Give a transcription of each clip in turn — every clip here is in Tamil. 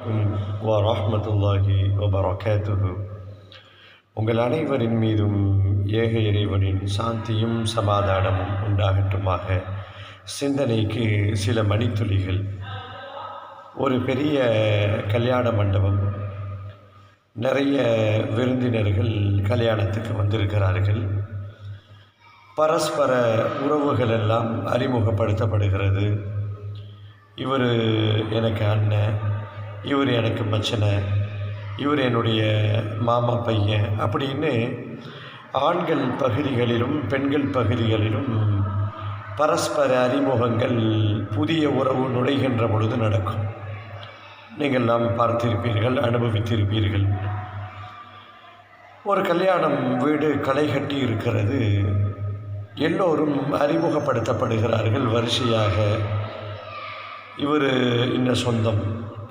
அலைக்கும் வரஹ்மத்துல்லாஹி வபரகாத்துஹு. உங்கள் அனைவரின் மீதும் ஏக இறைவனின் சாந்தியும் சமாதானமும் உண்டாகட்டுமாக. சிந்தனைக்கு சில மணித்துளிகள். ஒரு பெரிய கல்யாண மண்டபம், நிறைய விருந்தினர்கள் கல்யாணத்துக்கு வந்திருக்கிறார்கள். பரஸ்பர உறவுகள் எல்லாம் அறிமுகப்படுத்தப்படுகிறது. இவர் எனக்கு அண்ணன், இவர் எனக்கு மச்சனை, இவர் என்னுடைய மாமா பையன் அப்படின்னு ஆண்கள் பகுதிகளிலும் பெண்கள் பகுதிகளிலும் பரஸ்பர அறிமுகங்கள் புதிய உறவு நுழைகின்ற பொழுது நடக்கும். நீங்கள் நாம் பார்த்திருப்பீர்கள், அனுபவித்திருப்பீர்கள். ஒரு கல்யாணம் வீடு களை கட்டி இருக்கிறது. எல்லோரும் அறிமுகப்படுத்தப்படுகிறார்கள் வரிசையாக. இவர் இன்ன சொந்தம்,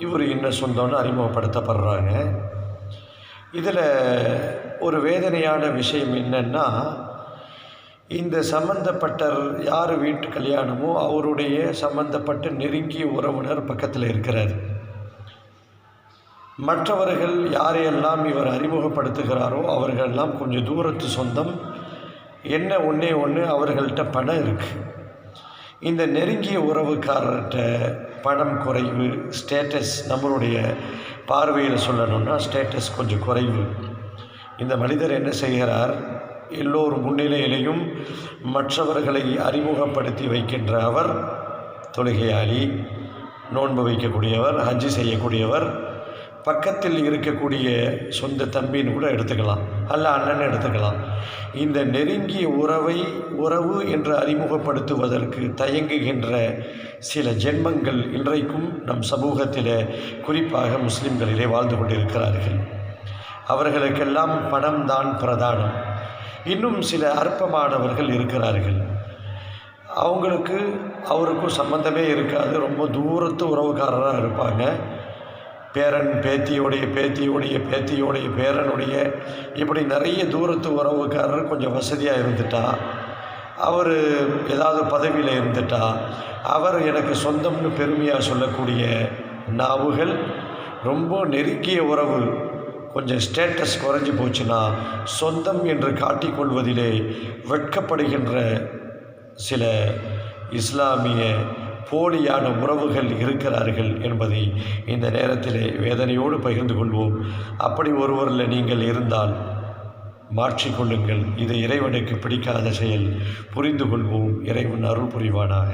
இவர் இன்ன சொந்தம்னு அறிமுகப்படுத்தப்படுறாங்க. இதில் ஒரு வேதனையான விஷயம் என்னென்னா, இந்த சம்பந்தப்பட்டர் யார் வீட்டு கல்யாணமோ அவருடைய சம்பந்தப்பட்ட நெருங்கிய உறவினர் பக்கத்தில் இருக்கிறார். மற்றவர்கள் யாரையெல்லாம் இவர் அறிமுகப்படுத்துகிறாரோ அவர்களெல்லாம் கொஞ்சம் தூரத்து சொந்தம். என்ன ஒன்றே ஒன்று, அவர்கள்ட்ட பணம் இருக்குது. இந்த நெருங்கிய உறவுக்காரர்கிட்ட பணம் குறைவு, ஸ்டேட்டஸ், நம்மளுடைய பார்வையில் சொல்லணும்னா ஸ்டேட்டஸ் கொஞ்சம் குறைவு. இந்த மனிதர் என்ன செய்கிறார், எல்லோரும் முன்னிலையிலையும் மற்றவர்களை அறிமுகப்படுத்தி வைக்கின்ற அவர் தொழுகையாளி, நோன்பு வைக்கக்கூடியவர், ஹஜ்ஜு செய்யக்கூடியவர். பக்கத்தில் இருக்கக்கூடிய சொந்த தம்பின்னு கூட எடுத்துக்கலாம், அல்ல அண்ணன் எடுத்துக்கலாம். இந்த நெருங்கிய உறவு என்று அறிமுகப்படுத்துவதற்கு தயங்குகின்ற சில ஜென்மங்கள் இன்றைக்கும் நம் சமூகத்தில், குறிப்பாக முஸ்லிம்களிலே வாழ்ந்து கொண்டிருக்கிறார்கள். அவர்களுக்கெல்லாம் பணம் தான் பிரதானம். இன்னும் சில அற்பமானவர்கள் இருக்கிறார்கள். அவருக்கும் சம்பந்தமே இருக்காது, ரொம்ப தூரத்து உறவுக்காரராக இருப்பாங்க. பேரன் பேத்தியோடைய பேரனுடைய இப்படி நிறைய தூரத்து உறவுக்காரர் கொஞ்சம் வசதியாக இருந்துட்டா, அவர் ஏதாவது பதவியில் இருந்துட்டா, அவர் எனக்கு சொந்தம்னு பெருமையாக சொல்லக்கூடிய நாவுகள். ரொம்ப நெருங்கிய உறவு கொஞ்சம் ஸ்டேட்டஸ் குறைஞ்சி போச்சுன்னா சொந்தம் என்று காட்டிக்கொள்வதிலே வெட்கப்படுகின்ற சில இஸ்லாமிய போலியான உறவுகள் இருக்கிறார்கள் என்பதை இந்த நேரத்தில் வேதனையோடு பகிர்ந்து கொள்வோம். அப்படி ஒருவரில் நீங்கள் இருந்தால் மாற்றிக்கொள்ளுங்கள். இது இறைவனுக்கு பிடிக்காத செயல். புரிந்து கொள்வோம். இறைவன் அருள் புரிவானாக.